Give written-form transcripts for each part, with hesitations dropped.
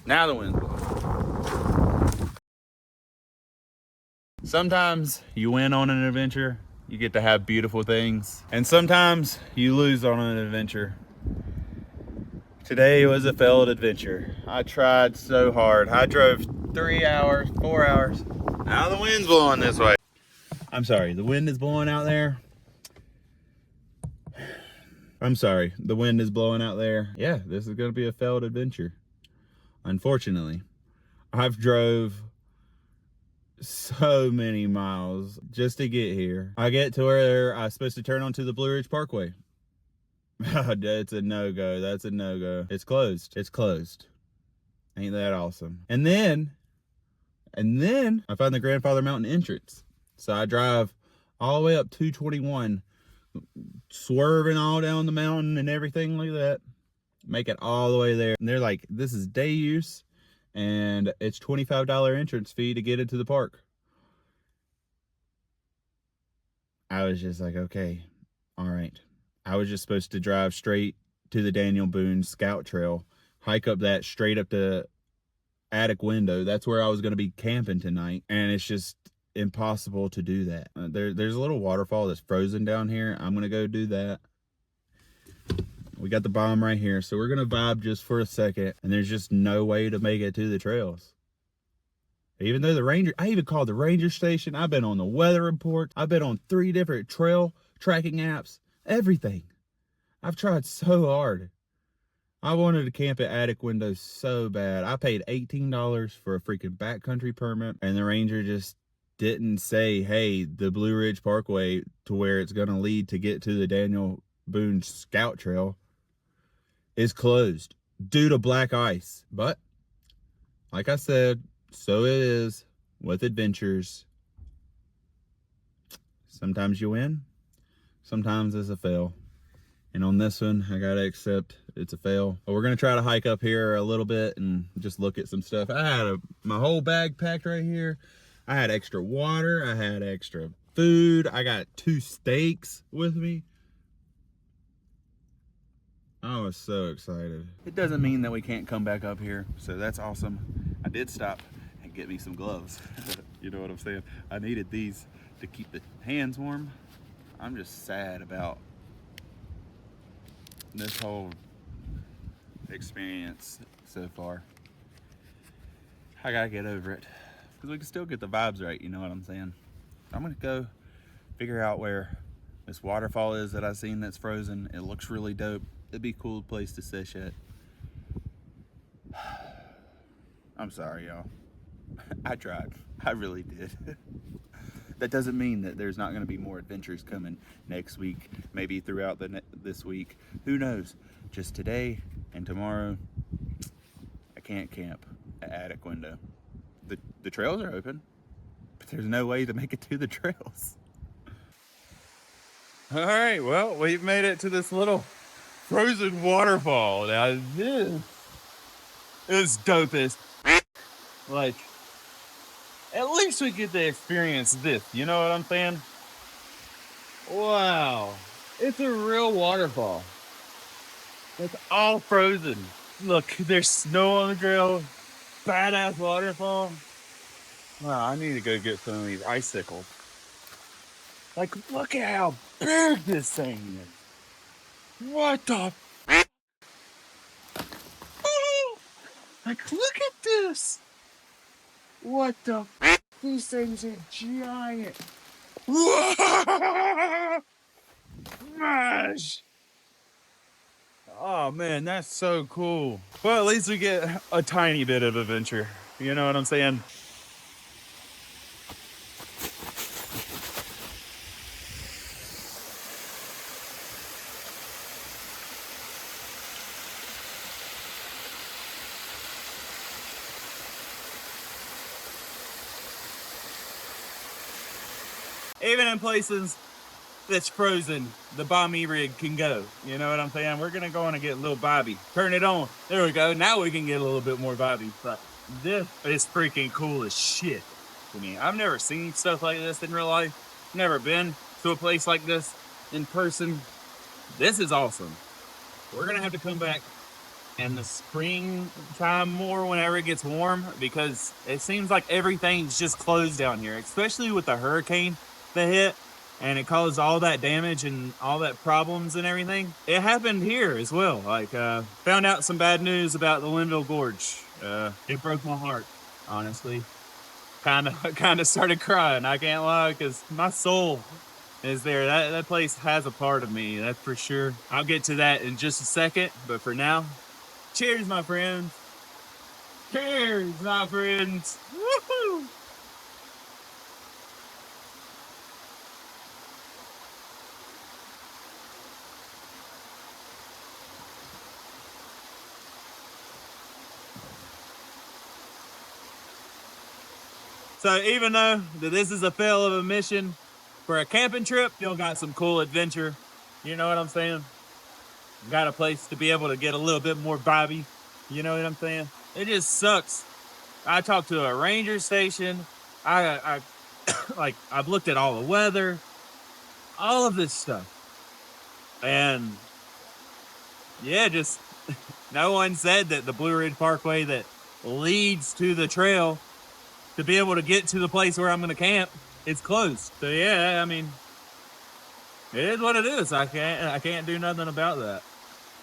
Now the wind's blowing. Sometimes you win on an adventure, you get to have beautiful things, and sometimes you lose on an adventure. Today was a failed adventure. I tried so hard. I drove 3 hours, 4 hours. Now the wind's blowing this way. I'm sorry, the wind is blowing out there. I'm sorry, the wind is blowing out there. Yeah, this is gonna be a failed adventure. Unfortunately, I've drove so many miles just to get here. I get to where I'm supposed to turn onto the Blue Ridge Parkway. That's a no-go. That's a no-go. It's closed. It's closed. Ain't that awesome? And then I found the Grandfather Mountain entrance. So I drive all the way up 221, swerving all down the mountain and everything like that. Make it all the way there. And they're like, this is day use, and it's $25 entrance fee to get into the park. I was just like, okay, all right. I was just supposed to drive straight to the Daniel Boone Scout Trail, hike up that straight up to Attic Window. That's where I was going to be camping tonight, and it's just impossible to do that. There's a little waterfall that's frozen down here. I'm going to go do that. We got the bomb right here, so we're gonna vibe just for a second, and there's just no way to make it to the trails. Even though I even called the ranger station. I've been on the weather report. I've been on 3 different trail tracking apps, everything. I've tried so hard. I wanted to camp at Attic Window so bad. I paid $18 for a freaking backcountry permit, and the ranger just didn't say, hey, the Blue Ridge Parkway to where it's gonna lead to get to the Daniel Boone Scout Trail is closed due to black ice. But like I said, so it is with adventures. Sometimes you win, sometimes it's a fail. And on this one, I gotta accept it's a fail. But we're gonna try to hike up here a little bit and just look at some stuff. I had my whole bag packed right here. I had extra water, I had extra food. I got 2 steaks with me. I was so excited. It doesn't mean that we can't come back up here, so that's awesome. I did stop and get me some gloves. You know what I'm saying? I needed these to keep the hands warm. I'm just sad about this whole experience so far. I gotta get over it, because we can still get the vibes right, you know what I'm saying? I'm gonna go figure out where this waterfall is that I've seen that's frozen. It looks really dope. It'd be a cool place to sesh at. I'm sorry, y'all. I tried. I really did. That doesn't mean that there's not going to be more adventures coming next week, maybe throughout this week. Who knows? Just today and tomorrow, I can't camp at Attic Window. The trails are open, but there's no way to make it to the trails. All right, well, we've made it to this little frozen waterfall. Now this is dopest. Like, at least we get to experience this, you know what I'm saying? Wow, it's a real waterfall. It's all frozen. Look, there's snow on the ground. Badass waterfall. Wow, I need to go get some of these icicles. Like, look at how big this thing is. What the? Oh, like, look at this. What the? These things are giant. Gosh. Oh man, that's so cool. Well, at least we get a tiny bit of adventure. You know what I'm saying? Even in places that's frozen, the Bomb-E rig can go. You know what I'm saying? We're gonna go on and get a little vibey. Turn it on. There we go. Now we can get a little bit more vibey. But this is freaking cool as shit to me. I've never seen stuff like this in real life. Never been to a place like this in person. This is awesome. We're gonna have to come back in the springtime more whenever it gets warm, because it seems like everything's just closed down here, especially with the hurricane that hit and it caused all that damage and all that problems and everything. It happened here as well. Like, found out some bad news about the Linville Gorge. It broke my heart, honestly. Kind of started crying. I can't lie, because my soul is there. That place has a part of me, that's for sure. I'll get to that in just a second, but for now, cheers, my friends. Cheers, my friends. Woohoo! So even though that this is a fail of a mission for a camping trip, still got some cool adventure. You know what I'm saying? Got a place to be able to get a little bit more vibey. You know what I'm saying? It just sucks. I talked to a ranger station. I like, I've looked at all the weather, all of this stuff, and yeah, just no one said that the Blue Ridge Parkway that leads to the trail to be able to get to the place where I'm going to camp, it's closed. So yeah, I mean, it is what it is. I can't do nothing about that.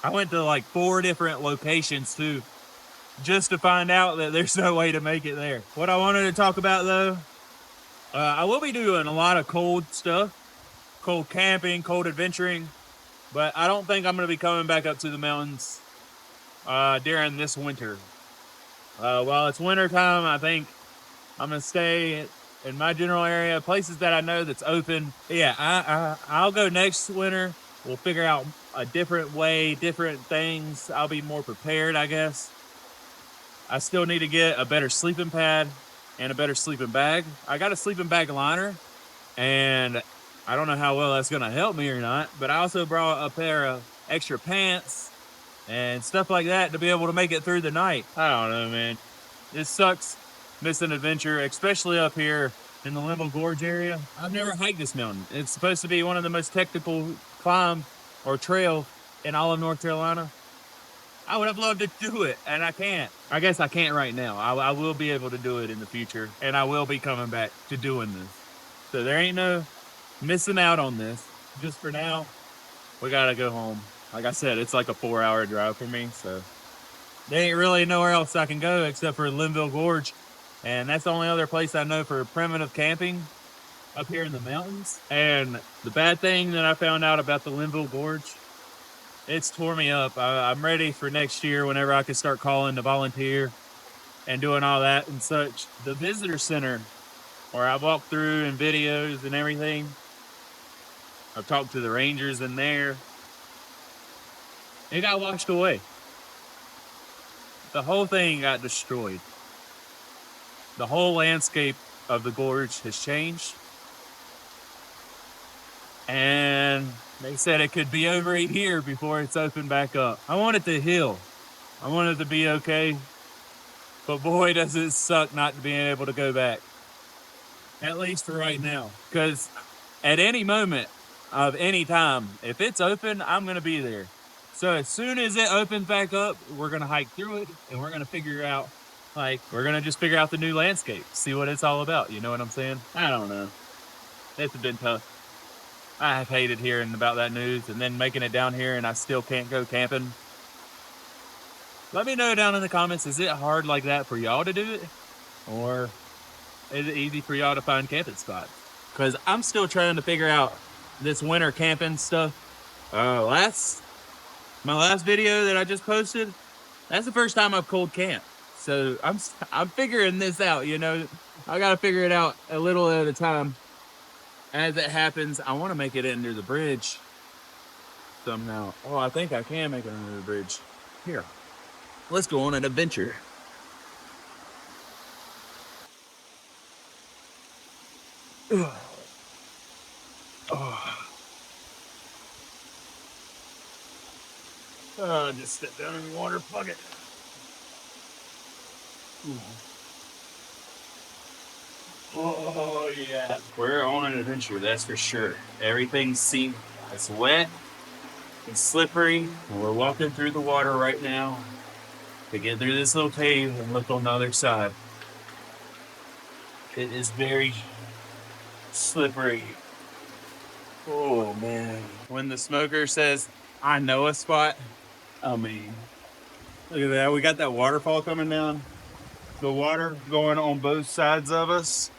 I went to like 4 different locations too, just to find out that there's no way to make it there. What I wanted to talk about though, I will be doing a lot of cold stuff, cold camping, cold adventuring, but I don't think I'm going to be coming back up to the mountains during this winter. While it's winter time, I think I'm going to stay in my general area, places that I know that's open. Yeah, I'll go next winter. We'll figure out a different way, different things. I'll be more prepared, I guess. I still need to get a better sleeping pad and a better sleeping bag. I got a sleeping bag liner, and I don't know how well that's going to help me or not, but I also brought a pair of extra pants and stuff like that to be able to make it through the night. I don't know, man. It sucks missing adventure, especially up here in the Linville Gorge area. I've never hiked this mountain. It's supposed to be one of the most technical climb or trail in all of North Carolina. I would have loved to do it, and I can't. I guess I can't right now. I will be able to do it in the future, and I will be coming back to doing this. So there ain't no missing out on this. Just for now, we gotta go home. Like I said, it's like a 4-hour drive for me, so there ain't really nowhere else I can go except for Linville Gorge, and that's the only other place I know for primitive camping up here in the mountains. And the bad thing that I found out about the Linville Gorge, it's tore me up. I'm ready for next year whenever I can start calling to volunteer and doing all that and such. The visitor center where I walked through in videos and everything, I've talked to the rangers in there, it got washed away. The whole thing got destroyed. The whole landscape of the gorge has changed. And they said it could be over 8 years before it's opened back up. I want it to heal. I want it to be okay. But boy, does it suck not being able to go back. At least for right now. Because at any moment of any time, if it's open, I'm going to be there. So as soon as it opens back up, we're going to hike through it, and we're going to figure out, like, we're going to just figure out the new landscape, see what it's all about. You know what I'm saying? I don't know. It's been tough. I have hated hearing about that news and then making it down here and I still can't go camping. Let me know down in the comments, is it hard like that for y'all to do it? Or is it easy for y'all to find camping spots? Because I'm still trying to figure out this winter camping stuff. My last video that I just posted, that's the first time I've cold camped. So I'm figuring this out, you know. I gotta figure it out a little at a time. As it happens, I want to make it under the bridge somehow. Oh, I think I can make it under the bridge. Here, let's go on an adventure. Oh. Just step down in the water, fuck it. Oh, yeah. We're on an adventure, that's for sure. Everything's seen, it's wet. It's slippery, and we're walking through the water right now to get through this little cave and look on the other side. It is very slippery. Oh man. When the smoker says, I know a spot, I mean, look at that. We got that waterfall coming down. The water going on both sides of us.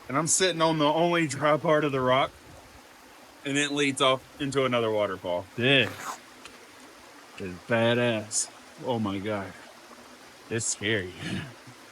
And I'm sitting on the only dry part of the rock. And it leads off into another waterfall. This is badass. Oh my God. It's scary.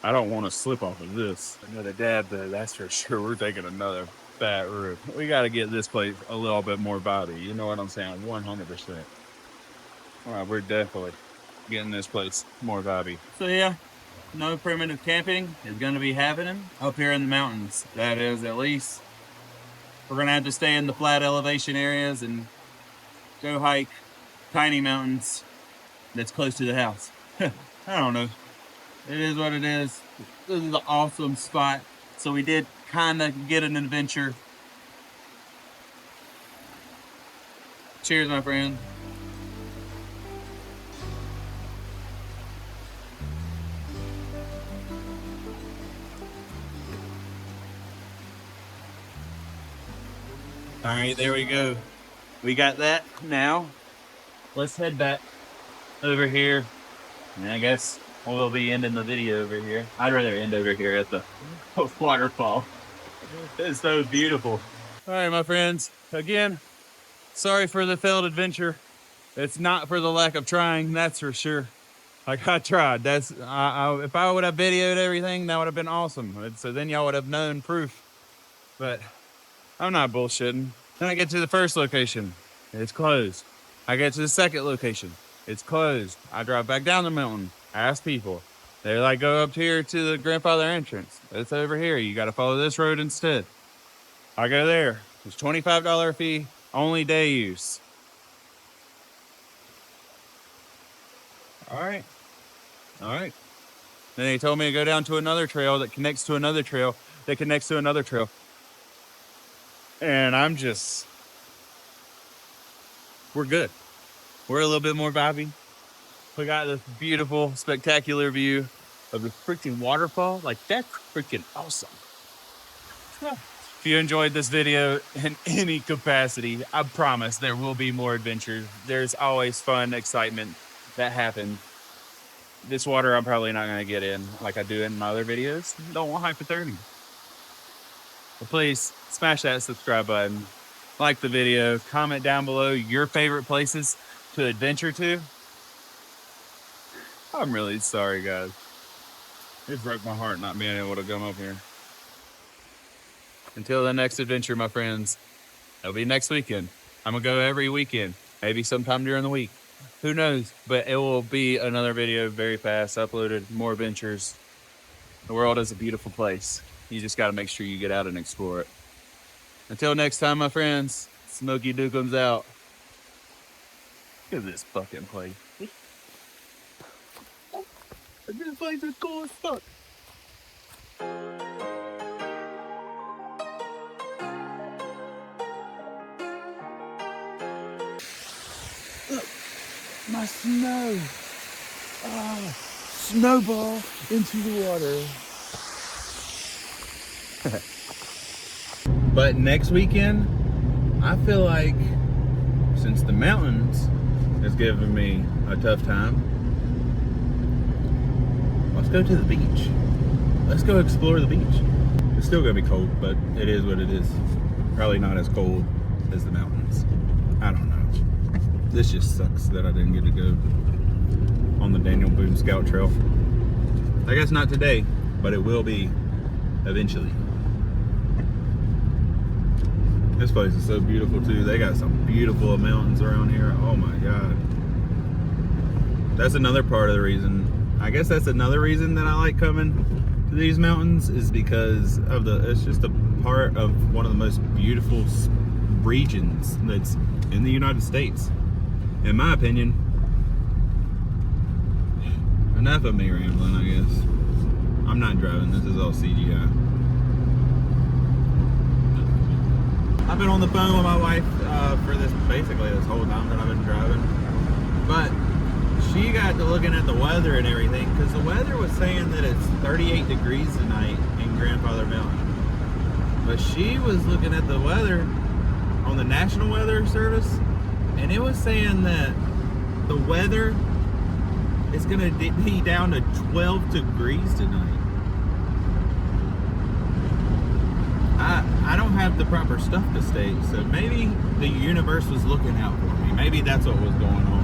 I don't want to slip off of this. Another dab, though, that's for sure. We're taking another fat rip. We got to get this place a little bit more vibey. You know what I'm saying? 100%. All right, we're definitely getting this place more vibey. So yeah, no primitive camping is going to be happening up here in the mountains. That is, at least. We're going to have to stay in the flat elevation areas and go hike tiny mountains that's close to the house. I don't know. It is what it is. This is an awesome spot. So we did kind of get an adventure. Cheers, my friend. All right, there we go. We got that. Now, let's head back over here. And I guess we'll be ending the video over here. I'd rather end over here at the waterfall. It's so beautiful. All right, my friends. Again, sorry for the failed adventure. It's not for the lack of trying, that's for sure. Like, I tried. That's if I would have videoed everything, that would have been awesome. So then y'all would have known proof. But I'm not bullshitting. Then I get to the first location, it's closed. I get to the second location, it's closed. I drive back down the mountain, ask people. They're like, go up here to the grandfather entrance. It's over here. You got to follow this road instead. I go there. It's $25 fee, only day use. All right. Then they told me to go down to another trail that connects to another trail that connects to another trail. And we're good. We're a little bit more vibey. We got this beautiful, spectacular view of the freaking waterfall. Like, that's freaking awesome. If you enjoyed this video in any capacity, I promise there will be more adventures. There's always fun, excitement that happens. This water I'm probably not going to get in like I do in my other videos. Don't want hypothermia. But please smash that subscribe button, like the video, comment down below your favorite places to adventure to. I'm really sorry, guys. It broke my heart not being able to come up here. Until the next adventure, my friends, it'll be next weekend. I'm gonna go every weekend, maybe sometime during the week. Who knows? But it will be another video very fast, uploaded, more adventures. The world is a beautiful place. You just gotta make sure you get out and explore it. Until next time, my friends, SmokeyDukems out. Look at this fucking place. This place is cool as fuck. Look, my snow. Oh, snowball into the water. But next weekend, I feel like since the mountains has given me a tough time, let's go to the beach. Let's go explore the beach. It's still gonna be cold, but it is what it is. Probably not as cold as the mountains. I don't know. This just sucks that I didn't get to go on the Daniel Boone Scout Trail. I guess not today, but it will be eventually. This place is so beautiful too. They got some beautiful mountains around here. Oh my God. That's another part of the reason. I guess that's another reason that I like coming to these mountains, is because of it's just a part of one of the most beautiful regions that's in the United States, in my opinion. Enough of me rambling, I guess. I'm not driving. This is all CGI. I've been on the phone with my wife for basically this whole time that I've been driving. got to looking at the weather and everything, because the weather was saying that it's 38 degrees tonight in Grandfather Mountain. But she was looking at the weather on the National Weather Service, and it was saying that the weather is going to be down to 12 degrees tonight. I don't have the proper stuff to state, so maybe the universe was looking out for me. Maybe that's what was going on.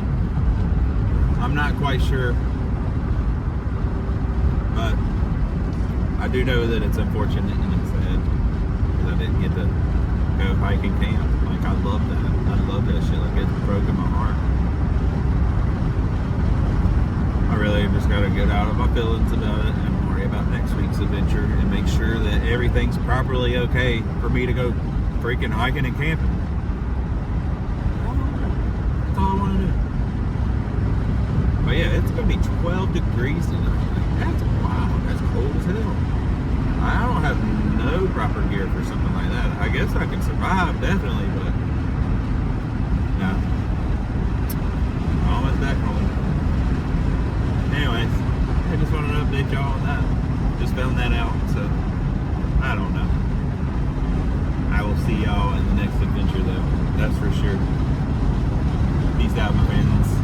I'm not quite sure, but I do know that it's unfortunate and it's sad because I didn't get to go hiking camp. Like, I love that. I love that shit. Like, it's broken my heart. I really just got to get out of my feelings about it and worry about next week's adventure and make sure that everything's properly okay for me to go freaking hiking and camping. That's all I want to do. But yeah, it's going to be 12 degrees tonight. Like, that's wild. That's cold as hell. I don't have no proper gear for something like that. I guess I can survive, definitely, but no. Almost back home. Anyways, I just wanted to update y'all on that. Just found that out, so I don't know. I will see y'all in the next adventure, though. That's for sure. Peace out, my friends.